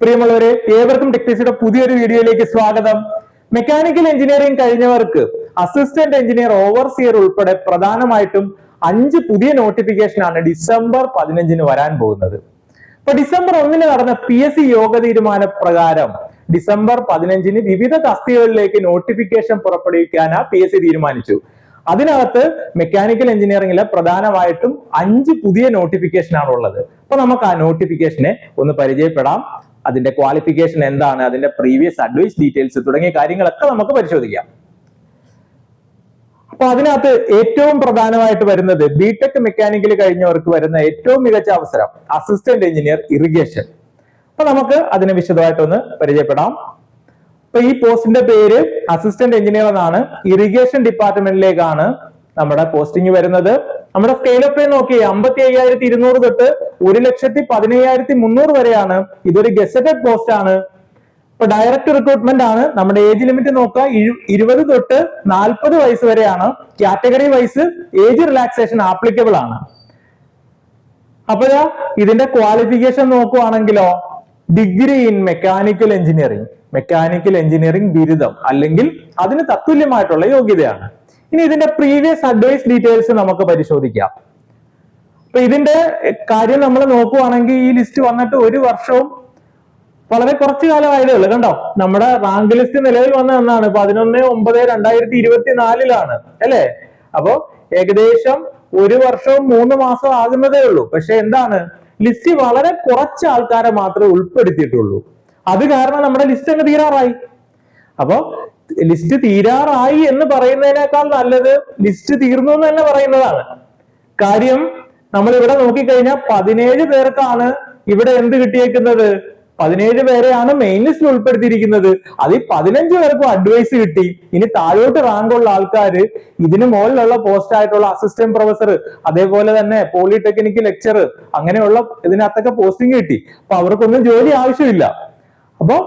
പ്രിയമുള്ളവരെ, ഏവർക്കും ടെക്നിക്സിയുടെ പുതിയൊരു വീഡിയോയിലേക്ക് സ്വാഗതം. മെക്കാനിക്കൽ എഞ്ചിനീയറിംഗ് കഴിഞ്ഞവർക്ക് അസിസ്റ്റന്റ് എഞ്ചിനീയർ, ഓവർസിയർ ഉൾപ്പെടെ പ്രധാനമായിട്ടും 5 പുതിയ നോട്ടിഫിക്കേഷൻ ആണ് ഡിസംബർ 15 വരാൻ പോകുന്നത്. അപ്പൊ ഡിസംബർ 1 നടന്ന PSC യോഗ തീരുമാന പ്രകാരം ഡിസംബർ 15 വിവിധ തസ്തികകളിലേക്ക് നോട്ടിഫിക്കേഷൻ പുറപ്പെടുവിക്കാൻ PSC തീരുമാനിച്ചു. അതിനകത്ത് മെക്കാനിക്കൽ എഞ്ചിനീയറിംഗിലെ പ്രധാനമായിട്ടും 5 പുതിയ നോട്ടിഫിക്കേഷൻ ആണ് ഉള്ളത്. അപ്പൊ നമുക്ക് ആ നോട്ടിഫിക്കേഷനെ ഒന്ന് പരിചയപ്പെടാം. അതിന്റെ ക്വാളിഫിക്കേഷൻ എന്താണ്, അതിന്റെ പ്രീവിയസ് അഡ്വൈസ് ഡീറ്റെയിൽസ് തുടങ്ങിയ കാര്യങ്ങളൊക്കെ നമുക്ക് പരിശോധിക്കാം. അപ്പൊ അതിനകത്ത് ഏറ്റവും പ്രധാനമായിട്ട് വരുന്നത് ബിടെക് മെക്കാനിക്കൽ കഴിഞ്ഞവർക്ക് വരുന്ന ഏറ്റവും മികച്ച അവസരം അസിസ്റ്റന്റ് എഞ്ചിനീയർ ഇറിഗേഷൻ. അപ്പൊ നമുക്ക് അതിനെ വിശദമായിട്ടൊന്ന് പരിചയപ്പെടാം. അപ്പൊ ഈ പോസ്റ്റിന്റെ പേര് അസിസ്റ്റന്റ് എഞ്ചിനീയർ എന്നാണ്. ഇറിഗേഷൻ ഡിപ്പാർട്ട്മെന്റിലേക്കാണ് നമ്മുടെ പോസ്റ്റിംഗ് വരുന്നത്. നമ്മുടെ സ്കെയിൽ ഓഫ് പേ നോക്കി 55,200 തൊട്ട് 1,15,300 വരെയാണ്. ഇതൊരു ഗസറ്റഡ് പോസ്റ്റ് ആണ്. ഇപ്പൊ ഡയറക്റ്റ് റിക്രൂട്ട്മെന്റ് ആണ്. നമ്മുടെ ഏജ് ലിമിറ്റ് നോക്കുക 20 തൊട്ട് 40 വയസ്സ് വരെയാണ്. Category wise age relaxation applicable ആണ്. അപ്പൊ ഇതിന്റെ ക്വാളിഫിക്കേഷൻ നോക്കുവാണെങ്കിലോ ഡിഗ്രി ഇൻ മെക്കാനിക്കൽ എഞ്ചിനീയറിംഗ് ബിരുദം അല്ലെങ്കിൽ അതിന് തത്തുല്യമായിട്ടുള്ള യോഗ്യതയാണ്. ഇനി ഇതിന്റെ പ്രീവിയസ് അഡ്വൈസ് ഡീറ്റെയിൽസ് നമുക്ക് പരിശോധിക്കാം. അപ്പൊ ഇതിന്റെ കാര്യം നമ്മൾ നോക്കുവാണെങ്കിൽ ഈ ലിസ്റ്റ് വന്നിട്ട് 1 വർഷവും വളരെ കുറച്ചു കാലമായതേ ഉള്ളൂ. കണ്ടോ, നമ്മുടെ റാങ്ക് ലിസ്റ്റ് നിലവിൽ വന്ന എന്നാണ് 11/9/2024 അല്ലെ. അപ്പോ ഏകദേശം 1 വർഷവും 3 മാസം ആകുന്നതേ ഉള്ളൂ. പക്ഷെ എന്താണ്, ലിസ്റ്റ് വളരെ കുറച്ച് ആൾക്കാരെ മാത്രമേ ഉൾപ്പെടുത്തിയിട്ടുള്ളൂ. അത് കാരണം നമ്മുടെ ലിസ്റ്റ് അങ്ങ് തീരാറായി. അപ്പോ ലിസ്റ്റ് തീരാറായി എന്ന് പറയുന്നതിനേക്കാൾ നല്ലത് ലിസ്റ്റ് തീർന്നു എന്ന് തന്നെ പറയുന്നതാണ്. കാര്യം നമ്മൾ ഇവിടെ നോക്കിക്കഴിഞ്ഞാൽ 17 പേർക്കാണ് ഇവിടെ എന്ത് കിട്ടിയേക്കുന്നത്, 17 പേരെയാണ് മെയിൻ ലിസ്റ്റിൽ ഉൾപ്പെടുത്തിയിരിക്കുന്നത്. അതിൽ 15 പേർക്കും അഡ്വൈസ് കിട്ടി. ഇനി താഴോട്ട് റാങ്ക് ഉള്ള ആൾക്കാര് ഇതിന് മുകളിലുള്ള പോസ്റ്റ് ആയിട്ടുള്ള അസിസ്റ്റന്റ് പ്രൊഫസർ, അതേപോലെ തന്നെ പോളിടെക്നിക് ലെക്ചർ, അങ്ങനെയുള്ള ഇതിനകത്തൊക്കെ പോസ്റ്റിംഗ് കിട്ടി. അപ്പൊ അവർക്കൊന്നും ജോലി ആവശ്യമില്ല. അപ്പൊ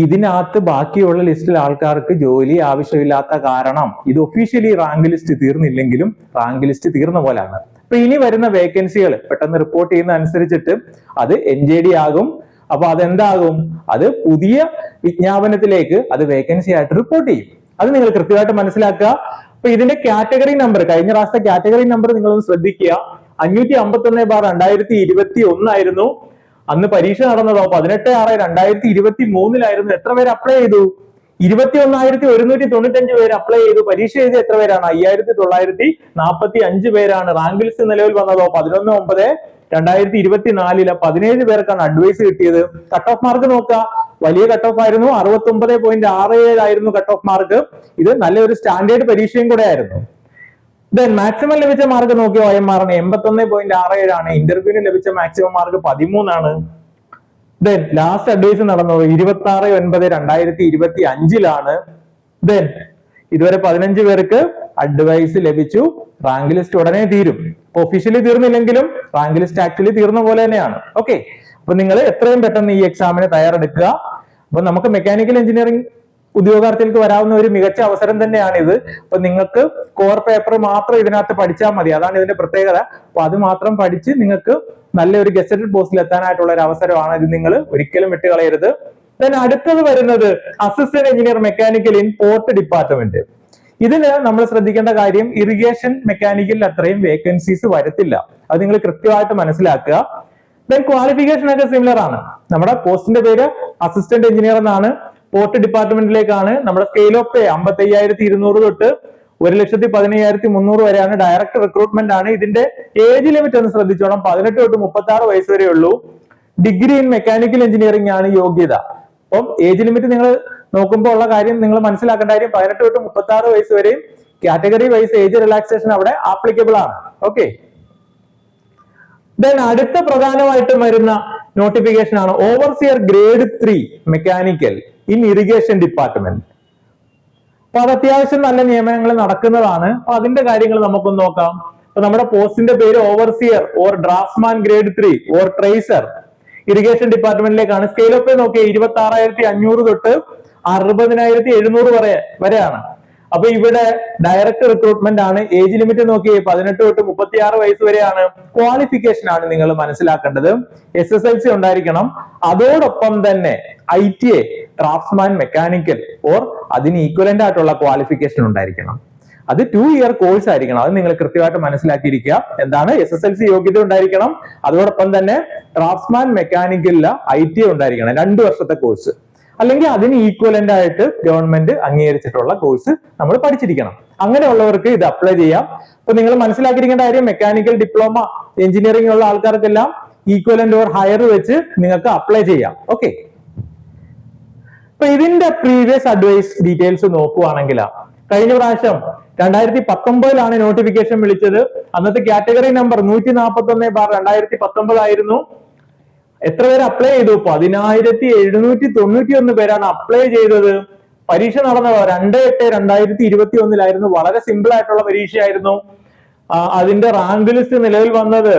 ഇതിനകത്ത് ബാക്കിയുള്ള ലിസ്റ്റിൽ ആൾക്കാർക്ക് ജോലി ആവശ്യമില്ലാത്ത കാരണം ഇത് ഒഫീഷ്യലി റാങ്ക് ലിസ്റ്റ് തീർന്നില്ലെങ്കിലും റാങ്ക് ലിസ്റ്റ് തീർന്ന പോലാണ്. അപ്പൊ ഇനി വരുന്ന വേക്കൻസികൾ പെട്ടെന്ന് റിപ്പോർട്ട് ചെയ്യുന്ന അനുസരിച്ചിട്ട് അത് NJD ആകും. അപ്പൊ അതെന്താകും, അത് പുതിയ വിജ്ഞാപനത്തിലേക്ക് അത് വേക്കൻസി ആയിട്ട് റിപ്പോർട്ട് ചെയ്യും. അത് നിങ്ങൾ കൃത്യമായിട്ട് മനസ്സിലാക്കുക. അപ്പൊ ഇതിന്റെ കാറ്റഗറി നമ്പർ, കഴിഞ്ഞ പ്രാവശ്യത്തെ കാറ്റഗറി നമ്പർ നിങ്ങളൊന്ന് ശ്രദ്ധിക്കുക. 551/2021 ആയിരുന്നു. അന്ന് പരീക്ഷ നടന്നതോ 18/6/2023 എത്ര പേര് അപ്ലൈ ചെയ്തു? 21,195 പേര് അപ്ലൈ ചെയ്തു. പരീക്ഷ എഴുതിയ എത്ര പേരാണ്? 5,945 പേരാണ്. റാങ്ക് ലിസ്റ്റ് നിലവിൽ വന്നതോ 11/9/2024 17 പേർക്കാണ് അഡ്വൈസ് കിട്ടിയത്. കട്ട് ഓഫ് മാർക്ക് നോക്കുക, വലിയ കട്ട് ഓഫ് ആയിരുന്നു. 69.67 ആയിരുന്നു കട്ട് ഓഫ് മാർക്ക്. ഇത് നല്ലൊരു സ്റ്റാൻഡേർഡ് പരീക്ഷയും കൂടെ ആയിരുന്നു. ദെൻ മാക്സിമം ലഭിച്ച മാർക്ക് നോക്കിയോ, OMR 81.67 ആണ്. ഇന്റർവ്യൂവിന് ലഭിച്ച മാക്സിമം മാർക്ക് 13 ആണ്. ദെൻ ലാസ്റ്റ് അഡ്വൈസ് നടന്നത് 26/9/2025 ദെൻ ഇതുവരെ 15 പേർക്ക് അഡ്വൈസ് ലഭിച്ചു. റാങ്ക് ലിസ്റ്റ് ഉടനെ തീരും. ഒഫീഷ്യലി തീർന്നില്ലെങ്കിലും റാങ്ക് ലിസ്റ്റ് ആക്ച്വലി തീർന്ന പോലെ തന്നെയാണ്. ഓക്കെ, അപ്പൊ നിങ്ങൾ എത്രയും പെട്ടെന്ന് ഈ എക്സാമിന് തയ്യാറെടുക്കുക. അപ്പൊ നമുക്ക് മെക്കാനിക്കൽ എഞ്ചിനീയറിംഗ് ഉദ്യോഗാർത്ഥികൾക്ക് വരാവുന്ന ഒരു മികച്ച അവസരം തന്നെയാണ് ഇത്. അപ്പൊ നിങ്ങൾക്ക് കോർ പേപ്പർ മാത്രം ഇതിനകത്ത് പഠിച്ചാൽ മതി. അതാണ് ഇതിന്റെ പ്രത്യേകത. അപ്പൊ അത് മാത്രം പഠിച്ച് നിങ്ങൾക്ക് നല്ലൊരു ഗസറ്റഡ് പോസ്റ്റിൽ എത്താനായിട്ടുള്ള ഒരു അവസരമാണ്. ഇത് നിങ്ങൾ ഒരിക്കലും വിട്ടുകളയരുത്. ദെൻ അടുത്തത് വരുന്നത് assistant engineer mechanical in port department. ഇതിന് നമ്മൾ ശ്രദ്ധിക്കേണ്ട കാര്യം, ഇറിഗേഷൻ മെക്കാനിക്കലിൽ അത്രയും വേക്കൻസീസ് വരത്തില്ല. അത് നിങ്ങൾ കൃത്യമായിട്ട് മനസ്സിലാക്കുക. ദെൻ ക്വാളിഫിക്കേഷൻ ഒക്കെ സിമിലർ ആണ്. നമ്മുടെ പോസ്റ്റിന്റെ പേര് അസിസ്റ്റന്റ് എഞ്ചിനീയർ എന്നാണ്. പോർട്ട് ഡിപ്പാർട്ട്മെന്റിലേക്കാണ്. നമ്മുടെ സ്കെയിൽ ഓഫ് പേ 55,200 തൊട്ട് 1,15,300 വരെയാണ്. ഡയറക്റ്റ് റിക്രൂട്ട്മെന്റ് ആണ്. ഇതിന്റെ ഏജ് ലിമിറ്റ് ഒന്ന് ശ്രദ്ധിച്ചോണം, 18 തൊട്ട് 36 വയസ്സ് വരെ ഉള്ളൂ. ഡിഗ്രി ഇൻ മെക്കാനിക്കൽ എഞ്ചിനീയറിംഗ് ആണ് യോഗ്യത. അപ്പം ഏജ് ലിമിറ്റ് നിങ്ങൾ നോക്കുമ്പോൾ ഉള്ള കാര്യം നിങ്ങൾ മനസ്സിലാക്കേണ്ട കാര്യം, 18 തൊട്ട് 36 വയസ്സ് വരെയും കാറ്റഗറി വൈസ് ഏജ് റിലാക്സേഷൻ അവിടെ ആപ്ലിക്കബിൾ ആണ്. ഓക്കെ, ദെൻ അടുത്ത പ്രധാനമായിട്ടും വരുന്ന നോട്ടിഫിക്കേഷൻ ആണ് overseer grade 3 mechanical in irrigation department. അപ്പൊ അത് അത്യാവശ്യം നല്ല നിയമനങ്ങൾ നടക്കുന്നതാണ്. അപ്പൊ അതിന്റെ കാര്യങ്ങൾ നമുക്കൊന്ന് നോക്കാം. അപ്പൊ നമ്മുടെ പോസ്റ്റിന്റെ പേര് overseer or draftsman grade 3 or tracer irrigation ഡിപ്പാർട്ട്മെന്റിലേക്കാണ്. സ്കെയിൽ ഓഫ് പേ നോക്കിയാൽ 26,500 തൊട്ട് 60,700 വരെയാണ്. അപ്പൊ ഇവിടെ ഡയറക്റ്റ് റിക്രൂട്ട്മെന്റ് ആണ്. ഏജ് ലിമിറ്റ് നോക്കി 18 തൊട്ട് 36 വയസ്സ് വരെയാണ്. ക്വാളിഫിക്കേഷൻ ആണ് നിങ്ങൾ മനസ്സിലാക്കേണ്ടത്. SSLC ഉണ്ടായിരിക്കണം. അതോടൊപ്പം തന്നെ ITA ഡ്രാഫ്റ്റ്സ്മാൻ മെക്കാനിക്കൽ ഓർ അതിന് ഈക്വലന്റ് ആയിട്ടുള്ള ക്വാളിഫിക്കേഷൻ ഉണ്ടായിരിക്കണം. അത് 2 ഇയർ കോഴ്സ് ആയിരിക്കണം. അത് നിങ്ങൾ കൃത്യമായിട്ട് മനസ്സിലാക്കിയിരിക്കുക. എന്താണ്? SSLC യോഗ്യത ഉണ്ടായിരിക്കണം. അതോടൊപ്പം തന്നെ ഡ്രാഫ്റ്റ്സ്മാൻ മെക്കാനിക്കലില് ITA ഉണ്ടായിരിക്കണം. 2 വർഷത്തെ കോഴ്സ്, അല്ലെങ്കിൽ അതിന് ഈക്വലന്റ് ആയിട്ട് ഗവൺമെന്റ് അംഗീകരിച്ചിട്ടുള്ള കോഴ്സ് നമ്മൾ പഠിച്ചിരിക്കണം. അങ്ങനെയുള്ളവർക്ക് ഇത് അപ്ലൈ ചെയ്യാം. അപ്പൊ നിങ്ങൾ മനസ്സിലാക്കിയിരിക്കേണ്ട കാര്യം, മെക്കാനിക്കൽ ഡിപ്ലോമ എഞ്ചിനീയറിംഗ് ഉള്ള ആൾക്കാർക്കെല്ലാം ഈക്വലന്റ് ഓർ ഹയർ വെച്ച് നിങ്ങൾക്ക് അപ്ലൈ ചെയ്യാം. ഓക്കെ, അപ്പൊ ഇതിന്റെ പ്രീവിയസ് അഡ്വൈസ് ഡീറ്റെയിൽസ് നോക്കുവാണെങ്കിൽ, കഴിഞ്ഞ പ്രാവശ്യം 2019 നോട്ടിഫിക്കേഷൻ വിളിച്ചത്. അന്നത്തെ കാറ്റഗറി നമ്പർ 141/2019 ആയിരുന്നു. എത്ര പേര് അപ്ലൈ ചെയ്തു? 10,791 പേരാണ് അപ്ലൈ ചെയ്തത്. പരീക്ഷ നടന്നത് 2/8/2021 വളരെ സിമ്പിൾ ആയിട്ടുള്ള പരീക്ഷയായിരുന്നു. അതിന്റെ റാങ്ക് ലിസ്റ്റ് നിലവിൽ വന്നത്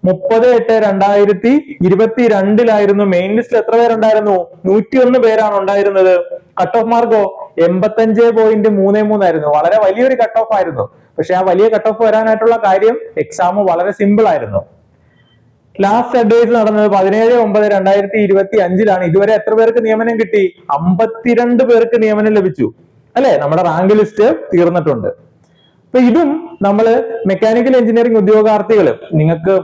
30/8/2022 മെയിൻ ലിസ്റ്റിൽ എത്ര പേരുണ്ടായിരുന്നു? 101 പേരാണ് ഉണ്ടായിരുന്നത്. കട്ട് ഓഫ് മാർക്കോ 85.33 ആയിരുന്നു. വളരെ വലിയൊരു കട്ട് ഓഫ് ആയിരുന്നു. പക്ഷെ ആ വലിയ കട്ട് ഓഫ് വരാനായിട്ടുള്ള കാര്യം, എക്സാം വളരെ സിമ്പിൾ ആയിരുന്നു. ലാസ്റ്റ് അഡ്വൈസ് നടന്നത് 17/9/2025 ഇതുവരെ എത്ര പേർക്ക് നിയമനം കിട്ടി? 52 പേർക്ക് നിയമനം ലഭിച്ചു. അല്ലെ? നമ്മുടെ റാങ്ക് ലിസ്റ്റ് തീർന്നിട്ടുണ്ട്. അപ്പൊ ഇതും നമ്മള് മെക്കാനിക്കൽ എഞ്ചിനീയറിംഗ് ഉദ്യോഗാർത്ഥികൾ, നിങ്ങൾക്ക്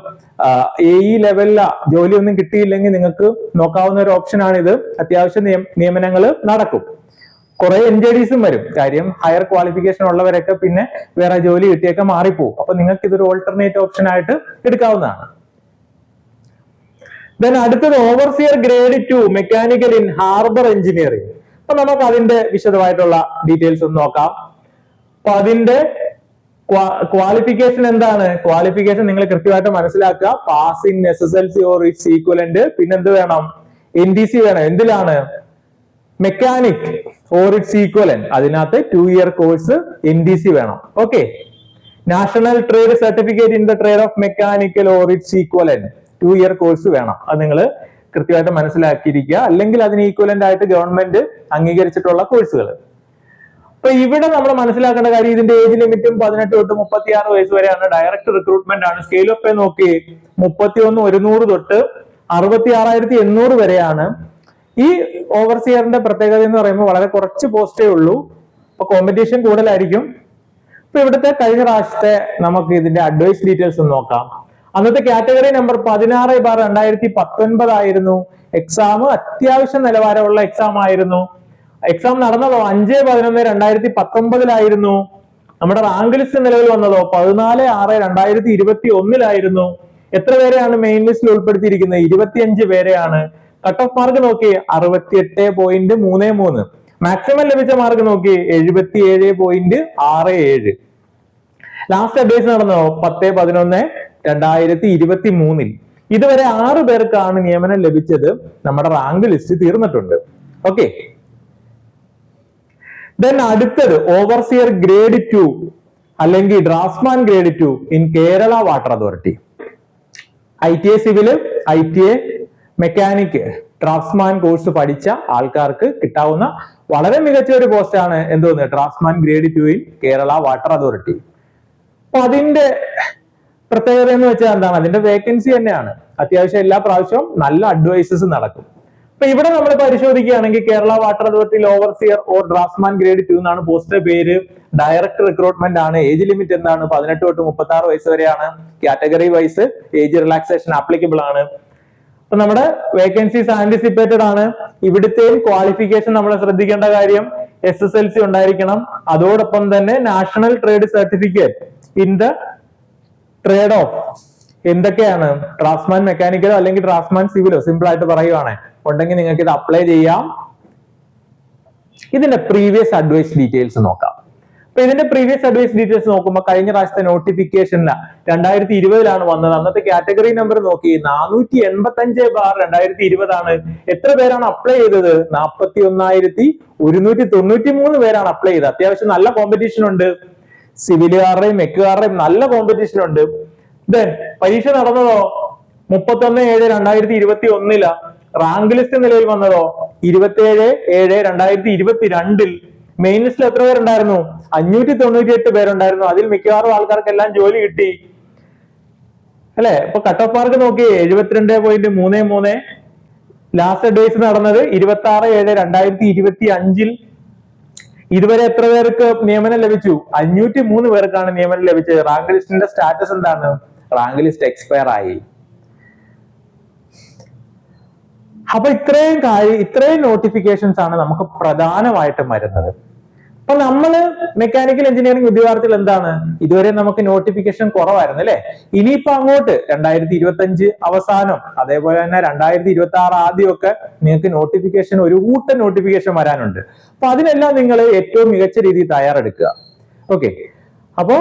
AE ലെവലില ജോലിയൊന്നും കിട്ടിയില്ലെങ്കിൽ നിങ്ങൾക്ക് നോക്കാവുന്ന ഒരു ഓപ്ഷൻ ആണിത്. അത്യാവശ്യം നിയമനങ്ങൾ നടക്കും. കുറെ NJDസും വരും. കാര്യം ഹയർ ക്വാളിഫിക്കേഷൻ ഉള്ളവരൊക്കെ പിന്നെ വേറെ ജോലി കിട്ടിയൊക്കെ മാറിപ്പോകും. അപ്പൊ നിങ്ങൾക്ക് ഇതൊരു ഓൾട്ടർനേറ്റ് ഓപ്ഷൻ ആയിട്ട് എടുക്കാവുന്നതാണ്. Then അടുത്തത് overseer grade 2 mechanical in harbour engineering. അപ്പൊ നമുക്ക് അതിന്റെ വിശദമായിട്ടുള്ള ഡീറ്റെയിൽസ് ഒന്ന് നോക്കാം. അപ്പൊ അതിന്റെ ക്വാളിഫിക്കേഷൻ എന്താണ്? ക്വാളിഫിക്കേഷൻ നിങ്ങൾ കൃത്യമായിട്ട് മനസ്സിലാക്കുക. Pass in SSLC or it's equivalent. പിന്നെന്ത് വേണം? NDC വേണം. എന്തിലാണ്? Mechanic or it's equivalent. അതിനകത്ത് 2 ഇയർ കോഴ്സ് NDC വേണം. Okay, national trade certificate in the trade of mechanical or it's equivalent 2 year course വേണം. അത് നിങ്ങൾ കൃത്യമായിട്ട് മനസ്സിലാക്കിയിരിക്കുക. അല്ലെങ്കിൽ അതിന് ഈക്വലന്റ് ആയിട്ട് ഗവൺമെന്റ് അംഗീകരിച്ചിട്ടുള്ള കോഴ്സുകൾ. അപ്പൊ ഇവിടെ നമ്മൾ മനസ്സിലാക്കേണ്ട കാര്യം, ഇതിന്റെ ഏജ് ലിമിറ്റും 18 തൊട്ട് 36 വയസ്സ് വരെയാണ്. ഡയറക്റ്റ് റിക്രൂട്ട്മെന്റ് ആണ്. സ്കെയിൽ ഓഫ് പേ നോക്കി 31,100 തൊട്ട് 66,800 വരെയാണ്. ഈ ഓവർസിയറിന്റെ പ്രത്യേകത എന്ന് പറയുമ്പോൾ വളരെ കുറച്ച് പോസ്റ്റേ ഉള്ളൂ. അപ്പൊ കോമ്പറ്റീഷൻ കൂടുതലായിരിക്കും. അപ്പൊ ഇവിടുത്തെ കഴിഞ്ഞ പ്രാവശ്യത്തെ നമുക്ക് ഇതിന്റെ അഡ്വൈസ് ഡീറ്റെയിൽസ് ഒന്ന് നോക്കാം. അന്നത്തെ കാറ്റഗറി നമ്പർ 16/2019 ആയിരുന്നു. എക്സാം അത്യാവശ്യം നിലവാരമുള്ള എക്സാം ആയിരുന്നു. എക്സാം നടന്നതോ 5/11/2019 നമ്മുടെ റാങ്ക് ലിസ്റ്റ് നിലവിൽ വന്നതോ 14/6/2021 എത്ര പേരെയാണ് മെയിൻ ലിസ്റ്റിൽ ഉൾപ്പെടുത്തിയിരിക്കുന്നത്? 25 പേരെയാണ്. കട്ട് ഓഫ് മാർക്ക് നോക്കി 68.33. മാക്സിമം ലഭിച്ച മാർക്ക് നോക്കി 77.67. ലാസ്റ്റ് അഡ്വൈസ് നടന്നോ 10/11/2023. ഇതുവരെ 6 പേർക്കാണ് നിയമനം ലഭിച്ചത്. നമ്മുടെ റാങ്ക് ലിസ്റ്റ് തീർന്നിട്ടുണ്ട്. ഓക്കെ, ദെൻ അടുത്തത് ഓവർസിയർ ഗ്രേഡ് 2 അല്ലെങ്കിൽ draftsman grade 2 in Kerala water authority. ITA civil, ITA mechanic, draftsman course പഠിച്ച ആൾക്കാർക്ക് കിട്ടാവുന്ന വളരെ മികച്ച ഒരു പോസ്റ്റ് ആണ് എന്തോന്ന്? Draftsman grade 2 in Kerala water authority. അപ്പൊ അതിന്റെ പ്രത്യേകത എന്ന് വെച്ചാൽ എന്താണ്? അതിന്റെ വേക്കൻസി തന്നെയാണ്. അത്യാവശ്യം എല്ലാ പ്രാവശ്യവും നല്ല അഡ്വൈസസ് നടക്കും. അപ്പൊ ഇവിടെ നമ്മൾ പരിശോധിക്കുകയാണെങ്കിൽ കേരള വാട്ടർ അതോറിറ്റിയിൽ ഓവർസിയർ ഓർ ഡ്രാഫ്റ്റ്സ്മാൻ ഗ്രേഡ് 2 എന്നാണ് പോസ്റ്റ് പേര്. ഡയറക്റ്റ് റിക്രൂട്ട്മെന്റ് ആണ്. ഏജ് ലിമിറ്റ് എന്താണ്? 18 തൊട്ട് 36 വയസ്സ് വരെയാണ്. Category wise age relaxation applicable ആണ്. അപ്പൊ നമ്മുടെ വേക്കൻസീസ് ആന്റിസിപ്പേറ്റഡ് ആണ്. ഇവിടുത്തെയും ക്വാളിഫിക്കേഷൻ നമ്മൾ ശ്രദ്ധിക്കേണ്ട കാര്യം, SSLC ഉണ്ടായിരിക്കണം. അതോടൊപ്പം തന്നെ national trade certificate in the trade of എന്തൊക്കെയാണ്? ഡ്രാഫ്റ്റ്സ്മാൻ മെക്കാനിക്കലോ അല്ലെങ്കിൽ ഡ്രാഫ്റ്റ്സ്മാൻ സിവിലോ, സിമ്പിൾ ആയിട്ട് പറയുവാണ്, ഉണ്ടെങ്കിൽ നിങ്ങൾക്ക് ഇത് അപ്ലൈ ചെയ്യാം. ഇതിന്റെ പ്രീവിയസ് അഡ്വൈസ് ഡീറ്റെയിൽസ് നോക്കാം. അപ്പൊ ഇതിന്റെ പ്രീവിയസ് അഡ്വൈസ് ഡീറ്റെയിൽസ് നോക്കുമ്പോൾ കഴിഞ്ഞ പ്രാവശ്യത്തെ നോട്ടിഫിക്കേഷനില് 2020 വന്നത്. അന്നത്തെ കാറ്റഗറി നമ്പർ നോക്കി 485/2020 ആണ്. എത്ര പേരാണ് അപ്ലൈ ചെയ്തത്? 41,193 പേരാണ് അപ്ലൈ ചെയ്തത്. അത്യാവശ്യം നല്ല കോമ്പറ്റീഷൻ ഉണ്ട്. സിവിലുകാരുടെയും മെക്കുകാരുടെയും നല്ല കോമ്പറ്റീഷൻ ഉണ്ട്. ദെൻ പരീക്ഷ നടന്നതോ 31/7/2021. റാങ്ക് ലിസ്റ്റ് നിലവിൽ വന്നതോ 27/7/2022. മെയിൻ ലിസ്റ്റിൽ എത്ര പേരുണ്ടായിരുന്നു? 598 പേരുണ്ടായിരുന്നു. അതിൽ മിക്കവാറും ആൾക്കാർക്കെല്ലാം ജോലി കിട്ടി അല്ലെ? ഇപ്പൊ കട്ട് ഓഫ് മാർക്ക് നോക്കി 72.33. ലാസ്റ്റ് അഡ്വൈസ് നടന്നത് 26/7/2025. ഇതുവരെ എത്ര പേർക്ക് നിയമനം ലഭിച്ചു? 503 പേർക്കാണ് നിയമനം ലഭിച്ചത്. റാങ്ക് ലിസ്റ്റിന്റെ സ്റ്റാറ്റസ് എന്താണ്? റാങ്ക് ലിസ്റ്റ് എക്സ്പയർ ആയി. അപ്പൊ ഇത്രയും നോട്ടിഫിക്കേഷൻസ് ആണ് നമുക്ക് പ്രധാനമായിട്ടും വരുന്നത്. അപ്പൊ നമ്മള് മെക്കാനിക്കൽ എഞ്ചിനീയറിംഗ് ഉദ്യോഗാർത്ഥികൾ എന്താണ്, ഇതുവരെ നമുക്ക് നോട്ടിഫിക്കേഷൻ കുറവായിരുന്നു അല്ലെ? ഇനിയിപ്പോ അങ്ങോട്ട് 2025 അവസാനം അതേപോലെ തന്നെ 2026 ആദ്യമൊക്കെ നിങ്ങൾക്ക് നോട്ടിഫിക്കേഷൻ, ഒരു കൂട്ടം നോട്ടിഫിക്കേഷൻ വരാനുണ്ട്. അപ്പൊ അതിനെല്ലാം നിങ്ങൾ ഏറ്റവും മികച്ച രീതിയിൽ തയ്യാറെടുക്കുക. ഓക്കെ, അപ്പോ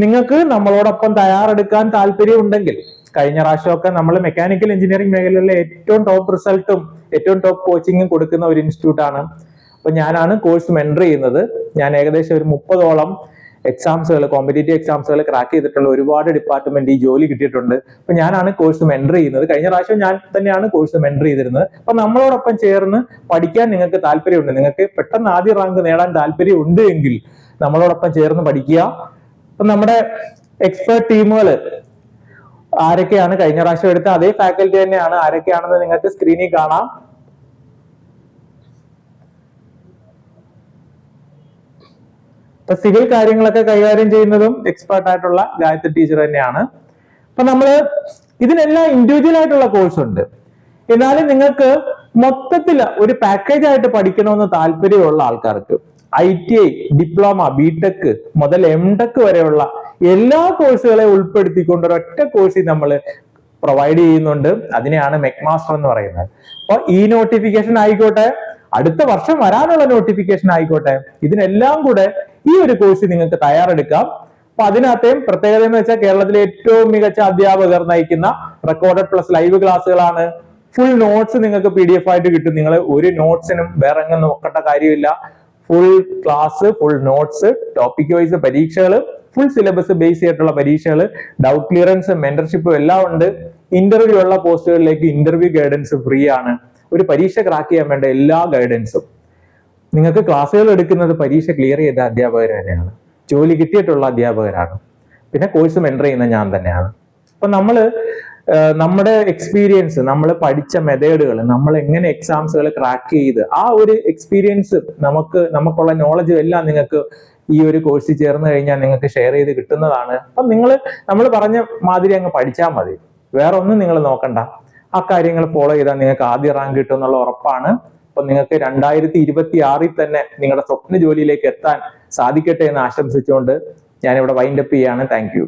നിങ്ങൾക്ക് നമ്മളോടൊപ്പം തയ്യാറെടുക്കാൻ താല്പര്യം ഉണ്ടെങ്കിൽ, കഴിഞ്ഞ പ്രാവശ്യമൊക്കെ നമ്മൾ മെക്കാനിക്കൽ എഞ്ചിനീയറിംഗ് മേഖലയിലെ ഏറ്റവും ടോപ്പ് റിസൾട്ടും ഏറ്റവും ടോപ്പ് കോച്ചിങ്ങും കൊടുക്കുന്ന ഒരു ഇൻസ്റ്റിറ്റ്യൂട്ട് ആണ്. അപ്പൊ ഞാനാണ് കോഴ്സ് മെന്റർ ചെയ്യുന്നത്. ഞാൻ ഏകദേശം ഒരു 30ഓളം എക്സാംസുകൾ, കോമ്പറ്റേറ്റീവ് എക്സാംസുകൾ ക്രാക്ക് ചെയ്തിട്ടുള്ള ഒരുപാട് ഡിപ്പാർട്ട്മെന്റ് ഈ ജോലി കിട്ടിയിട്ടുണ്ട്. അപ്പൊ ഞാനാണ് കോഴ്സ് മെന്റർ ചെയ്യുന്നത്. കഴിഞ്ഞ പ്രാവശ്യം ഞാൻ തന്നെയാണ് കോഴ്സ് മെന്റർ ചെയ്തിരുന്നത്. അപ്പൊ നമ്മളോടൊപ്പം ചേർന്ന് പഠിക്കാൻ നിങ്ങൾക്ക് താല്പര്യമുണ്ട്, നിങ്ങൾക്ക് പെട്ടെന്ന് ആദ്യ റാങ്ക് നേടാൻ താല്പര്യം ഉണ്ട് എങ്കിൽ നമ്മളോടൊപ്പം ചേർന്ന് പഠിക്കുക. അപ്പൊ നമ്മുടെ എക്സ്പേർട്ട് ടീമുകൾ ആരൊക്കെയാണ്, കഴിഞ്ഞ പ്രാവശ്യം എടുത്ത അതേ ഫാക്കൽറ്റി തന്നെയാണ്. ആരൊക്കെയാണെന്ന് നിങ്ങൾക്ക് സ്ക്രീനിൽ കാണാം. ഇപ്പൊ സിവിൽ കാര്യങ്ങളൊക്കെ കൈകാര്യം ചെയ്യുന്നതും എക്സ്പേർട്ട് ആയിട്ടുള്ള ഗായത്രി ടീച്ചർ തന്നെയാണ്. അപ്പൊ നമ്മള് ഇതിനെല്ലാം ഇൻഡിവിജ്വൽ ആയിട്ടുള്ള കോഴ്സ് ഉണ്ട്. എന്നാലും നിങ്ങൾക്ക് മൊത്തത്തിൽ ഒരു പാക്കേജ് ആയിട്ട് പഠിക്കണമെന്ന് താല്പര്യമുള്ള ആൾക്കാർക്ക് ITI, ഡിപ്ലോമ, BTech മുതൽ MTech വരെയുള്ള എല്ലാ കോഴ്സുകളെ ഉൾപ്പെടുത്തിക്കൊണ്ട് ഒരൊറ്റ കോഴ്സ് നമ്മൾ പ്രൊവൈഡ് ചെയ്യുന്നുണ്ട്. അതിനെയാണ് മെക്മാസ്റ്റർ എന്ന് പറയുന്നത്. അപ്പൊ ഈ നോട്ടിഫിക്കേഷൻ ആയിക്കോട്ടെ, അടുത്ത വർഷം വരാനുള്ള നോട്ടിഫിക്കേഷൻ ആയിക്കോട്ടെ, ഇതിനെല്ലാം കൂടെ ഈ ഒരു കോഴ്സ് നിങ്ങൾക്ക് തയ്യാറെടുക്കാം. അപ്പൊ അതിനകത്തെയും പ്രത്യേകത എന്ന് വെച്ചാൽ കേരളത്തിലെ ഏറ്റവും മികച്ച അധ്യാപകർ നയിക്കുന്ന റെക്കോർഡഡ് പ്ലസ് ലൈവ് ക്ലാസ്സുകളാണ്. ഫുൾ നോട്ട്സ് നിങ്ങൾക്ക് PDF ആയിട്ട് കിട്ടും. നിങ്ങൾ ഒരു നോട്ട്സിനും വേറെ എങ്ങും നോക്കേണ്ട കാര്യമില്ല. Full class, full notes, topic wise പരീക്ഷകൾ, ഫുൾ സിലബസ് ബേസ് ചെയ്തിട്ടുള്ള പരീക്ഷകൾ, ഡൗട്ട് ക്ലിയറൻസ്, മെന്റർഷിപ്പും എല്ലാം ഉണ്ട്. ഇന്റർവ്യൂ ഉള്ള പോസ്റ്റുകളിലേക്ക് ഇന്റർവ്യൂ ഗൈഡൻസ് ഫ്രീ ആണ്. ഒരു പരീക്ഷ ക്രാക്ക് ചെയ്യാൻ വേണ്ട എല്ലാ ഗൈഡൻസും. നിങ്ങൾക്ക് ക്ലാസ്സുകൾ എടുക്കുന്നത് പരീക്ഷ ക്ലിയർ ചെയ്ത അധ്യാപകർ തന്നെയാണ്, ജോലി കിട്ടിയിട്ടുള്ള അധ്യാപകരാണ്. പിന്നെ കോഴ്സ് മെന്റർ ചെയ്യുന്ന ഞാൻ തന്നെയാണ്. അപ്പൊ നമ്മുടെ എക്സ്പീരിയൻസ്, നമ്മൾ പഠിച്ച മെത്തേഡുകൾ, നമ്മൾ എങ്ങനെ എക്സാംസുകൾ ക്രാക്ക് ചെയ്ത് ആ ഒരു എക്സ്പീരിയൻസ്, നമുക്കുള്ള നോളജും എല്ലാം നിങ്ങൾക്ക് ഈ ഒരു കോഴ്സിൽ ചേർന്ന് കഴിഞ്ഞാൽ നിങ്ങൾക്ക് ഷെയർ ചെയ്ത് കിട്ടുന്നതാണ്. അപ്പൊ നമ്മൾ പറഞ്ഞ മാതിരി അങ്ങ് പഠിച്ചാൽ മതി, വേറെ ഒന്നും നിങ്ങൾ നോക്കണ്ട. ആ കാര്യങ്ങൾ ഫോളോ ചെയ്താൽ നിങ്ങൾക്ക് ആദ്യ റാങ്ക് കിട്ടും എന്നുള്ള ഉറപ്പാണ്. അപ്പൊ നിങ്ങൾക്ക് 2026 തന്നെ നിങ്ങളുടെ സ്വപ്ന ജോലിയിലേക്ക് എത്താൻ സാധിക്കട്ടെ എന്ന് ആശംസിച്ചുകൊണ്ട് ഞാനിവിടെ വൈൻഡപ്പ് ചെയ്യാണ്. Thank you.